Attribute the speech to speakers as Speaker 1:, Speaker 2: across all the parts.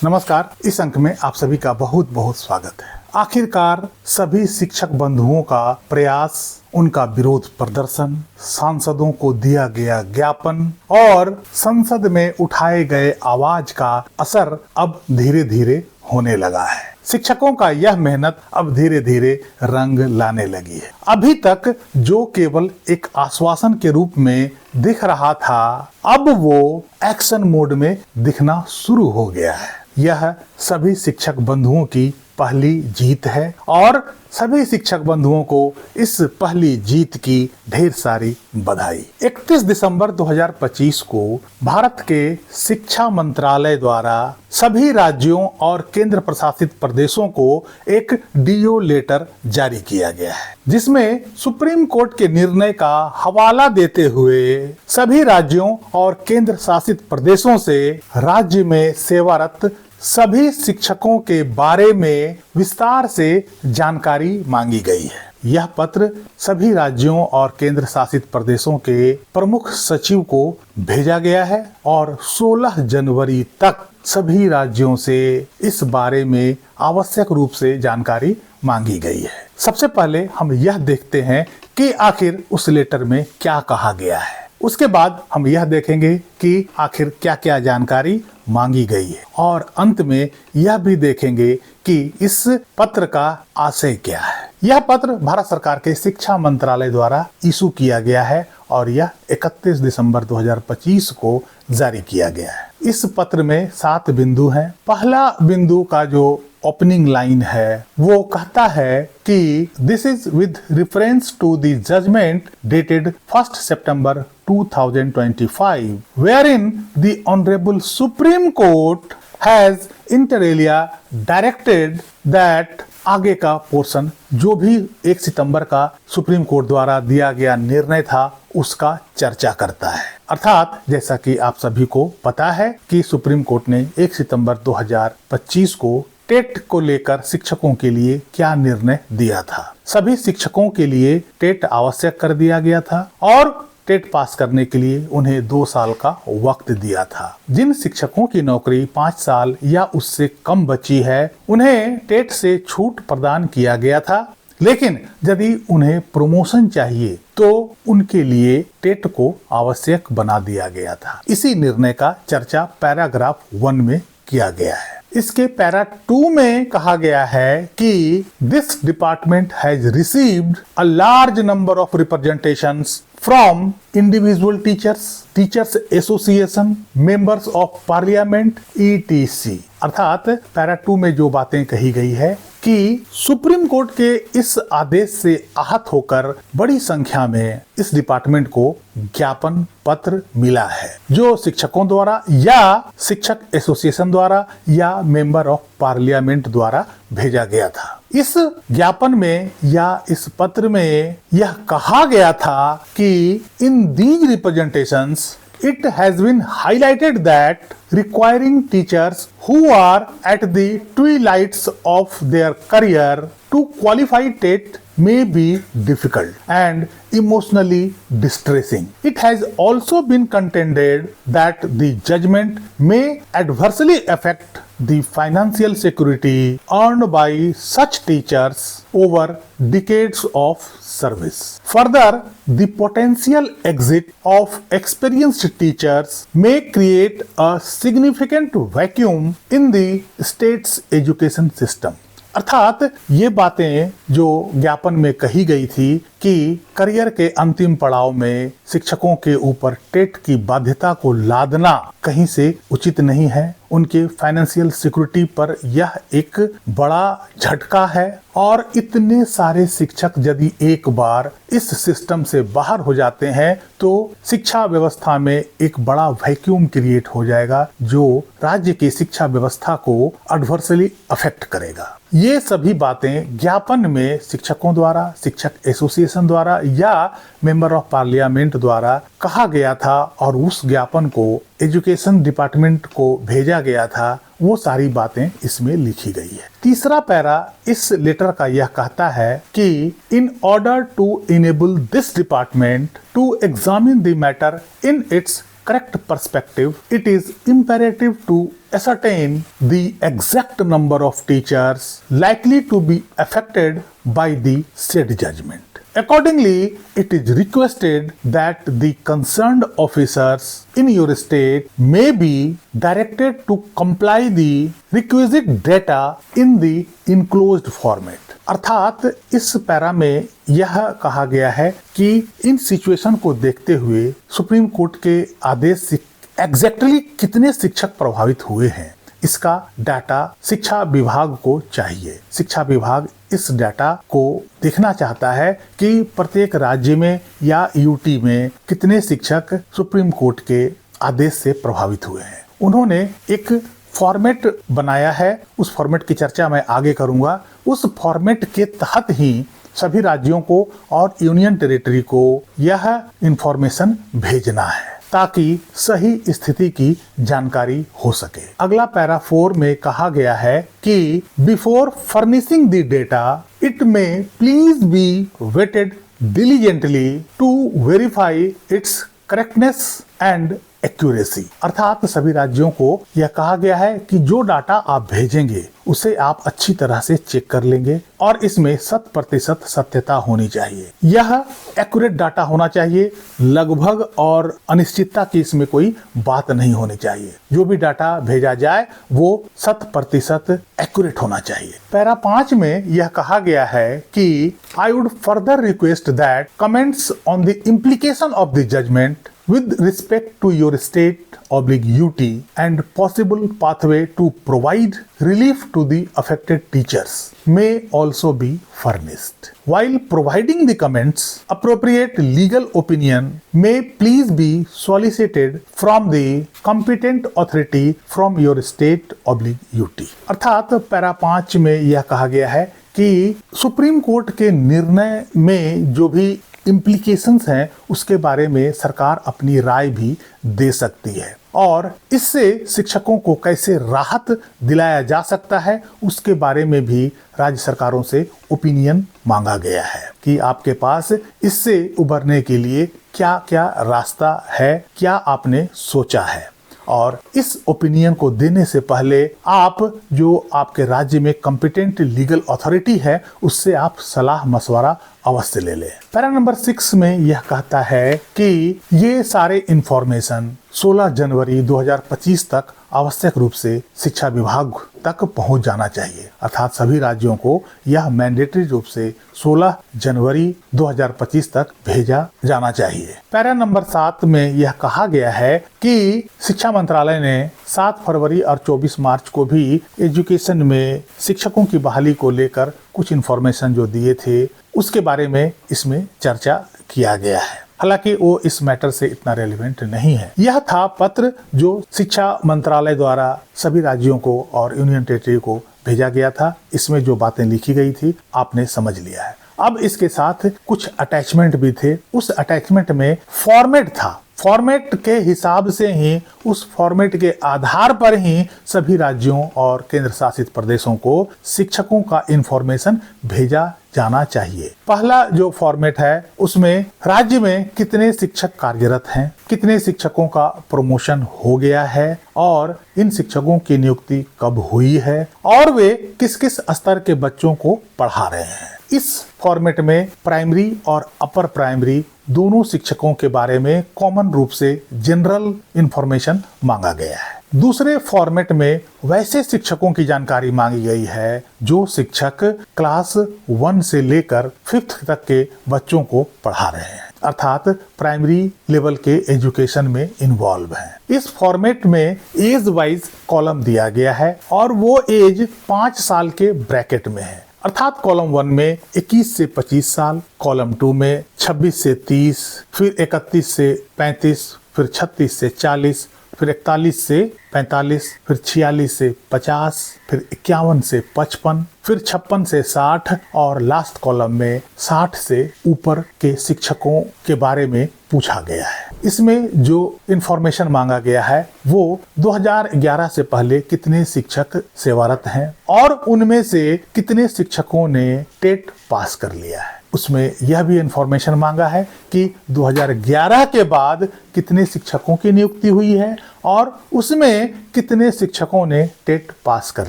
Speaker 1: नमस्कार। इस अंक में आप सभी का बहुत बहुत स्वागत है। आखिरकार सभी शिक्षक बंधुओं का प्रयास, उनका विरोध प्रदर्शन, सांसदों को दिया गया ज्ञापन और संसद में उठाए गए आवाज का असर अब धीरे धीरे होने लगा है। शिक्षकों का यह मेहनत अब धीरे धीरे रंग लाने लगी है। अभी तक जो केवल एक आश्वासन के रूप में दिख रहा था, अब वो एक्शन मोड में दिखना शुरू हो गया है। यह सभी शिक्षक बंधुओं की पहली जीत है और सभी शिक्षक बंधुओं को इस पहली जीत की ढेर सारी बधाई। 31 दिसंबर 2025 को भारत के शिक्षा मंत्रालय द्वारा सभी राज्यों और केंद्र प्रशासित प्रदेशों को एक डीओ लेटर जारी किया गया है, जिसमें सुप्रीम कोर्ट के निर्णय का हवाला देते हुए सभी राज्यों और केंद्र शासित प्रदेशों से राज्य में सेवारत सभी शिक्षकों के बारे में विस्तार से जानकारी मांगी गई है। यह पत्र सभी राज्यों और केंद्र शासित प्रदेशों के प्रमुख सचिव को भेजा गया है और 16 जनवरी तक सभी राज्यों से इस बारे में आवश्यक रूप से जानकारी मांगी गई है। सबसे पहले हम यह देखते हैं कि आखिर उस लेटर में क्या कहा गया है। उसके बाद हम यह देखेंगे कि आखिर क्या क्या जानकारी मांगी गई है और अंत में यह भी देखेंगे कि इस पत्र का आशय क्या है। यह पत्र भारत सरकार के शिक्षा मंत्रालय द्वारा इशू किया गया है और यह 31 दिसंबर 2025 को जारी किया गया है। इस पत्र में 7 बिंदु हैं। पहला बिंदु का जो ओपनिंग लाइन है वो कहता है कि this is with reference to the judgment dated 1 September 2025 wherein the Honorable Supreme Court has inter alia directed that आगे का पोर्शन जो भी 1 सितंबर का सुप्रीम कोर्ट द्वारा दिया गया निर्णय था उसका चर्चा करता है। अर्थात जैसा कि आप सभी को पता है कि सुप्रीम कोर्ट ने 1 सितंबर 2025 को टेट को लेकर शिक्षकों के लिए क्या निर्णय दिया था। सभी शिक्षकों के लिए टेट आवश्यक कर दिया गया था और टेट पास करने के लिए उन्हें 2 साल का वक्त दिया था। जिन शिक्षकों की नौकरी 5 साल या उससे कम बची है उन्हें टेट से छूट प्रदान किया गया था, लेकिन यदि उन्हें प्रमोशन चाहिए तो उनके लिए टेट को आवश्यक बना दिया गया था। इसी निर्णय का चर्चा पैराग्राफ 1 में किया गया है। इसके पैरा 2 में कहा गया है कि this department has received a large number of representations from individual teachers association, members of parliament ETC। अर्थात पैरा 2 में जो बातें कही गई है कि सुप्रीम कोर्ट के इस आदेश से आहत होकर बड़ी संख्या में इस डिपार्टमेंट को ज्ञापन पत्र मिला है, जो शिक्षकों द्वारा या शिक्षक एसोसिएशन द्वारा या मेंबर ऑफ पार्लियामेंट द्वारा भेजा गया था। इस ज्ञापन में या इस पत्र में यह कहा गया था कि in these representations it has been highlighted that requiring teachers who are at the twilights of their career to qualify TET may be difficult and emotionally distressing. It has also been contended that the judgment may adversely affect the financial security earned by such teachers over decades of service. Further, the potential exit of experienced teachers may create a significant vacuum in the state's education system. अर्थात ये बातें जो ज्ञापन में कही गई थी कि करियर के अंतिम पड़ाव में शिक्षकों के ऊपर टेट की बाध्यता को लादना कहीं से उचित नहीं है। उनके फाइनेंशियल सिक्योरिटी पर यह एक बड़ा झटका है और इतने सारे शिक्षक यदि एक बार इस सिस्टम से बाहर हो जाते हैं तो शिक्षा व्यवस्था में एक बड़ा वैक्यूम क्रिएट हो जाएगा जो राज्य की शिक्षा व्यवस्था को एडवर्सली अफेक्ट करेगा। ये सभी बातें ज्ञापन में शिक्षकों द्वारा, शिक्षक एसोसिएशन द्वारा या मेंबर ऑफ पार्लियामेंट द्वारा कहा गया था और उस ज्ञापन को एजुकेशन डिपार्टमेंट को भेजा गया था। वो सारी बातें इसमें लिखी गई है। तीसरा पैरा इस लेटर का यह कहता है कि in order to enable this department to examine the matter in its correct perspective, it is imperative to ascertain the exact number of teachers likely to be affected by the said judgment. Accordingly, it is requested that the concerned officers in your state may be directed to comply the requisite data in the enclosed format. अर्थात इस para में यह कहा गया है कि इन situation को देखते हुए सुप्रीम कोर्ट के आदेश से एग्जैक्टली कितने शिक्षक प्रभावित हुए हैं, इसका डाटा शिक्षा विभाग को चाहिए। शिक्षा विभाग इस डाटा को देखना चाहता है कि प्रत्येक राज्य में या यूटी में कितने शिक्षक सुप्रीम कोर्ट के आदेश से प्रभावित हुए हैं। उन्होंने एक फॉर्मेट बनाया है, उस फॉर्मेट की चर्चा मैं आगे करूंगा। उस फॉर्मेट के तहत ही सभी राज्यों को और यूनियन टेरिटरी को यह इंफॉर्मेशन भेजना है ताकि सही स्थिति की जानकारी हो सके। अगला पैरा 4 में कहा गया है कि before furnishing the data it may please be vetted diligently to verify its correctness and accuracy. अर्थात सभी राज्यों को यह कहा गया है कि जो डाटा आप भेजेंगे उसे आप अच्छी तरह से चेक कर लेंगे और इसमें 100% सत्यता होनी चाहिए। यह एक्यूरेट डाटा होना चाहिए, लगभग और अनिश्चितता की इसमें कोई बात नहीं होनी चाहिए। जो भी डाटा भेजा जाए वो 100% एक्यूरेट होना चाहिए। पैरा 5 में यह कहा गया है कि I would further request that comments on the implication of the judgment with respect to your state/UT and possible pathway to provide relief to the affected teachers may also be furnished. While providing the comments, appropriate legal opinion may please be solicited from the competent authority from your state/UT. अर्थात para 5 में यह कहा गया है कि supreme court के निर्णय में जो भी इम्प्लीकेशंस हैं उसके बारे में सरकार अपनी राय भी दे सकती है और इससे शिक्षकों को कैसे राहत दिलाया जा सकता है उसके बारे में भी राज्य सरकारों से ओपिनियन मांगा गया है कि आपके पास इससे उबरने के लिए क्या क्या रास्ता है, क्या आपने सोचा है। और इस ओपिनियन को देने से पहले आप जो आपके राज्य में कॉम्पिटेंट लीगल अथॉरिटी है उससे आप सलाह मशवरा अवश्य ले लें। पैरा नंबर 6 में यह कहता है कि ये सारे इंफॉर्मेशन 16 जनवरी 2025 तक आवश्यक रूप से शिक्षा विभाग तक पहुंच जाना चाहिए। अर्थात सभी राज्यों को यह मैंडेटरी रूप से 16 जनवरी 2025 तक भेजा जाना चाहिए। पैरा नंबर 7 में यह कहा गया है कि शिक्षा मंत्रालय ने 7 फरवरी और 24 मार्च को भी एजुकेशन में शिक्षकों की बहाली को लेकर कुछ इन्फॉर्मेशन जो दिए थे उसके बारे में इसमें चर्चा किया गया है। हालांकि वो इस मैटर से इतना रेलिवेंट नहीं है। यह था पत्र जो शिक्षा मंत्रालय द्वारा सभी राज्यों को और यूनियन टेरिटरी को भेजा गया था। इसमें जो बातें लिखी गई थी आपने समझ लिया है। अब इसके साथ कुछ अटैचमेंट भी थे। उस अटैचमेंट में फॉर्मेट था। फॉर्मेट के हिसाब से ही, उस फॉर्मेट के आधार पर ही सभी राज्यों और केंद्र शासित प्रदेशों को शिक्षकों का इंफॉर्मेशन भेजा जाना चाहिए। पहला जो फॉर्मेट है उसमें राज्य में कितने शिक्षक कार्यरत हैं, कितने शिक्षकों का प्रमोशन हो गया है और इन शिक्षकों की नियुक्ति कब हुई है और वे किस किस स्तर के बच्चों को पढ़ा रहे हैं। इस फॉर्मेट में प्राइमरी और अपर प्राइमरी दोनों शिक्षकों के बारे में कॉमन रूप से जनरल इंफॉर्मेशन मांगा गया है। दूसरे फॉर्मेट में वैसे शिक्षकों की जानकारी मांगी गई है जो शिक्षक क्लास 1 से लेकर 5th तक के बच्चों को पढ़ा रहे हैं, अर्थात प्राइमरी लेवल के एजुकेशन में इन्वॉल्व हैं। इस फॉर्मेट में एज वाइज कॉलम दिया गया है और वो एज 5 साल के ब्रैकेट में है। अर्थात कॉलम 1 में 21 से 25 साल, कॉलम 2 में 26 से 30, फिर 31 से 35, फिर 36 से 40, फिर 41 से 45, फिर 46 से 50, फिर 51 से 55, फिर 56 से 60 और लास्ट कॉलम में 60 से ऊपर के शिक्षकों के बारे में पूछा गया है। इसमें जो इंफॉर्मेशन मांगा गया है वो 2011 से पहले कितने शिक्षक सेवारत हैं और उनमें से कितने शिक्षकों ने टेट पास कर लिया है। उसमें यह भी इंफॉर्मेशन मांगा है कि 2011 के बाद कितने शिक्षकों की नियुक्ति हुई है और उसमें कितने शिक्षकों ने टेट पास कर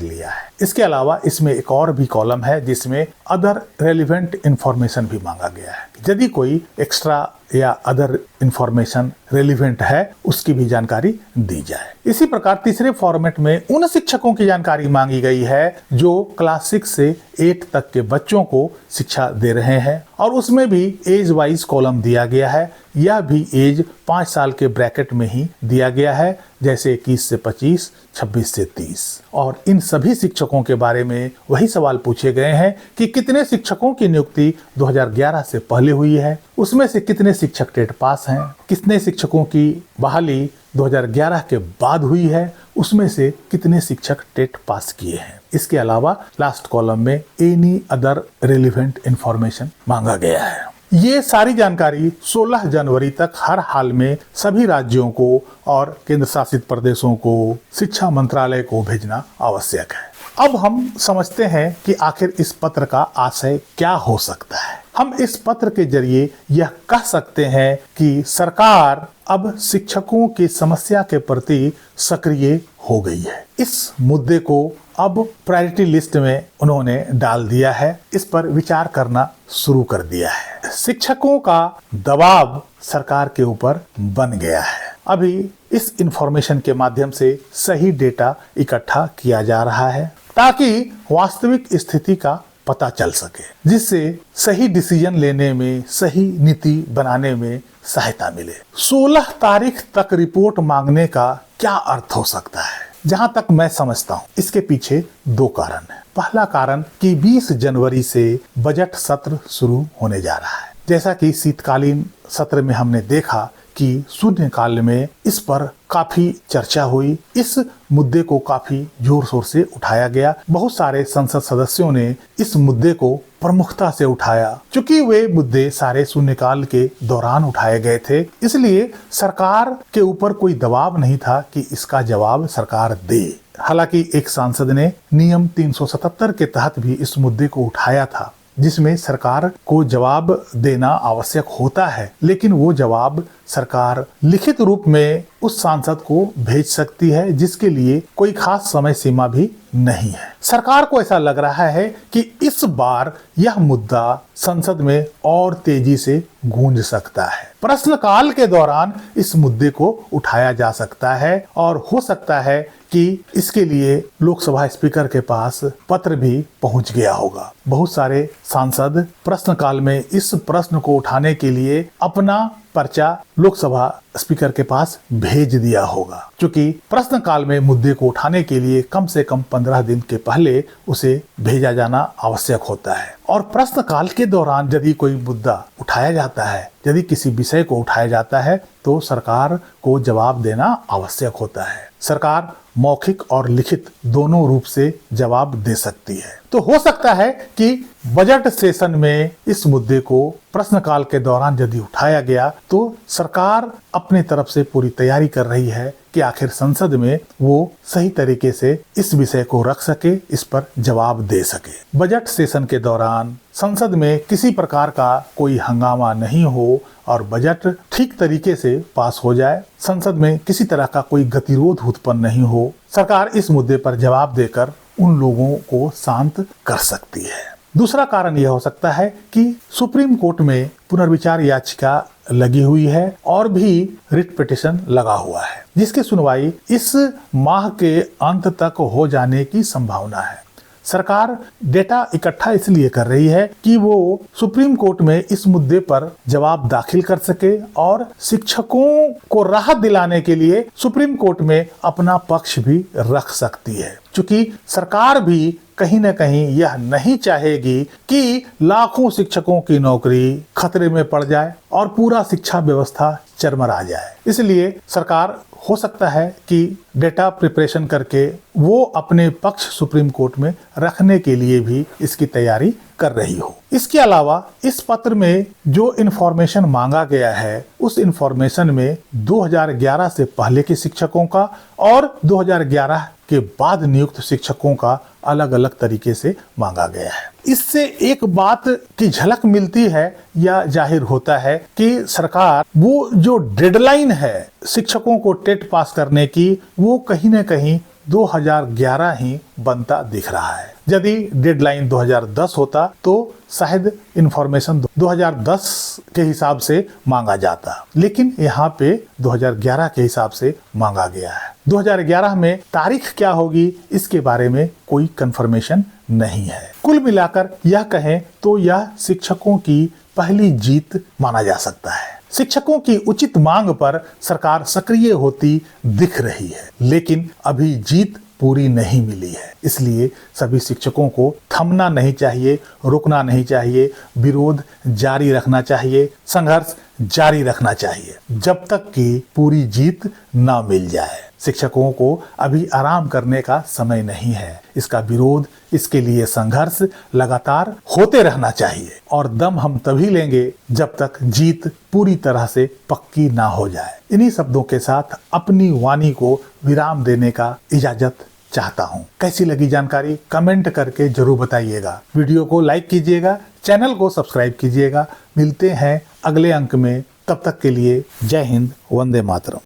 Speaker 1: लिया है। इसके अलावा इसमें एक और भी कॉलम है जिसमें अदर रेलिवेंट इंफॉर्मेशन भी मांगा गया है। यदि कोई एक्स्ट्रा या अदर इंफॉर्मेशन रेलिवेंट है उसकी भी जानकारी दी जाए। इसी प्रकार तीसरे फॉर्मेट में उन शिक्षकों की जानकारी मांगी गई है जो क्लास 6 से 8 तक के बच्चों को शिक्षा दे रहे हैं और उसमें भी एज वाइज कॉलम दिया गया है। यह भी एज 5 साल के ब्रैकेट में ही दिया गया है, जैसे 21 से 25, 26 से 30। और इन सभी शिक्षकों के बारे में वही सवाल पूछे गए हैं कि कितने शिक्षकों की नियुक्ति 2011 से पहले हुई है, उसमें से कितने शिक्षक टेट पास हैं, कितने शिक्षकों की बहाली 2011 के बाद हुई है, उसमें से कितने शिक्षक टेट पास किए हैं। इसके अलावा लास्ट कॉलम में एनी अदर रेलिवेंट इंफॉर्मेशन मांगा गया है। ये सारी जानकारी 16 जनवरी तक हर हाल में सभी राज्यों को और केंद्र शासित प्रदेशों को शिक्षा मंत्रालय को भेजना आवश्यक है। अब हम समझते हैं कि आखिर इस पत्र का आशय क्या हो सकता है। हम इस पत्र के जरिए यह कह सकते हैं कि सरकार अब शिक्षकों की समस्या के प्रति सक्रिय हो गई है। इस मुद्दे को अब प्रायोरिटी लिस्ट में उन्होंने डाल दिया है, इस पर विचार करना शुरू कर दिया है। शिक्षकों का दबाव सरकार के ऊपर बन गया है। अभी इस इंफॉर्मेशन के माध्यम से सही डेटा इकट्ठा किया जा रहा है ताकि वास्तविक स्थिति का पता चल सके, जिससे सही डिसीजन लेने में, सही नीति बनाने में सहायता मिले। 16 तारीख तक रिपोर्ट मांगने का क्या अर्थ हो सकता है? जहां तक मैं समझता हूं इसके पीछे 2 कारण है। पहला कारण कि 20 जनवरी से बजट सत्र शुरू होने जा रहा है। जैसा कि शीतकालीन सत्र में हमने देखा कि शून्यकाल में इस पर काफी चर्चा हुई, इस मुद्दे को काफी जोर शोर से उठाया गया। बहुत सारे संसद सदस्यों ने इस मुद्दे को प्रमुखता से उठाया। चूंकि वे मुद्दे सारे शून्यकाल के दौरान उठाए गए थे, इसलिए सरकार के ऊपर कोई दबाव नहीं था कि इसका जवाब सरकार दे। हालांकि एक सांसद ने नियम 377 के तहत भी इस मुद्दे को उठाया था, जिसमें सरकार को जवाब देना आवश्यक होता है, लेकिन वो जवाब सरकार लिखित रूप में उस सांसद को भेज सकती है, जिसके लिए कोई खास समय सीमा भी नहीं है। सरकार को ऐसा लग रहा है कि इस बार यह मुद्दा संसद में और तेजी से गूंज सकता है। प्रश्नकाल के दौरान इस मुद्दे को उठाया जा सकता है और हो सकता है कि इसके लिए लोकसभा स्पीकर के पास पत्र भी पहुंच गया होगा। बहुत सारे सांसद प्रश्नकाल में इस प्रश्न को उठाने के लिए अपना पर्चा लोकसभा स्पीकर के पास भेज दिया होगा, क्योंकि प्रश्नकाल में मुद्दे को उठाने के लिए कम से कम 15 दिन के पहले उसे भेजा जाना आवश्यक होता है। और प्रश्नकाल के दौरान यदि कोई मुद्दा उठाया जाता है, यदि किसी विषय को उठाया जाता है, तो सरकार को जवाब देना आवश्यक होता है। सरकार मौखिक और लिखित दोनों रूप से जवाब दे सकती है। तो हो सकता है कि बजट सेशन में इस मुद्दे को प्रश्नकाल के दौरान यदि उठाया गया तो सरकार अपने तरफ से पूरी तैयारी कर रही है कि आखिर संसद में वो सही तरीके से इस विषय को रख सके, इस पर जवाब दे सके। बजट सेशन के दौरान संसद में किसी प्रकार का कोई हंगामा नहीं हो और बजट ठीक तरीके से पास हो जाए, संसद में किसी तरह का कोई गतिरोध उत्पन्न नहीं हो, सरकार इस मुद्दे पर जवाब देकर उन लोगों को शांत कर सकती है। दूसरा कारण यह हो सकता है कि सुप्रीम कोर्ट में पुनर्विचार याचिका लगी हुई है और भी रिट पिटीशन लगा हुआ है, जिसकी सुनवाई इस माह के अंत तक हो जाने की संभावना है। सरकार डेटा इकट्ठा इसलिए कर रही है कि वो सुप्रीम कोर्ट में इस मुद्दे पर जवाब दाखिल कर सके और शिक्षकों को राहत दिलाने के लिए सुप्रीम कोर्ट में अपना पक्ष भी रख सकती है, क्योंकि सरकार भी कहीं न कहीं यह नहीं चाहेगी कि लाखों शिक्षकों की नौकरी खतरे में पड़ जाए और पूरा शिक्षा व्यवस्था चरमरा जाए। इसलिए सरकार हो सकता है कि डेटा प्रिपरेशन करके वो अपने पक्ष सुप्रीम कोर्ट में रखने के लिए भी इसकी तैयारी कर रही हो। इसके अलावा इस पत्र में जो इन्फॉर्मेशन मांगा गया है, उस इन्फॉर्मेशन में 2011 से पहले के शिक्षकों का और 2011 के बाद नियुक्त शिक्षकों का अलग अलग तरीके से मांगा गया है। इससे एक बात की झलक मिलती है या जाहिर होता है कि सरकार वो जो डेडलाइन है शिक्षकों को टेट पास करने की, वो कहीं न कहीं 2011 ही बनता दिख रहा है। यदि डेडलाइन 2010 होता तो शायद इंफॉर्मेशन 2010 के हिसाब से मांगा जाता, लेकिन यहाँ पे 2011 के हिसाब से मांगा गया है। 2011 में तारीख क्या होगी इसके बारे में कोई कंफर्मेशन नहीं है। कुल मिलाकर यह कहें तो यह शिक्षकों की पहली जीत माना जा सकता है। शिक्षकों की उचित मांग पर सरकार सक्रिय होती दिख रही है, लेकिन अभी जीत पूरी नहीं मिली है। इसलिए सभी शिक्षकों को थमना नहीं चाहिए, रुकना नहीं चाहिए, विरोध जारी रखना चाहिए, संघर्ष जारी रखना चाहिए जब तक कि पूरी जीत ना मिल जाए। शिक्षकों को अभी आराम करने का समय नहीं है। इसका विरोध, इसके लिए संघर्ष लगातार होते रहना चाहिए और दम हम तभी लेंगे जब तक जीत पूरी तरह से पक्की ना हो जाए। इन्हीं शब्दों के साथ अपनी वाणी को विराम देने का इजाजत चाहता हूँ। कैसी लगी जानकारी कमेंट करके जरूर बताइएगा। वीडियो को लाइक कीजिएगा, चैनल को सब्सक्राइब कीजिएगा। मिलते हैं अगले अंक में, तब तक के लिए जय हिंद, वंदे मातरम।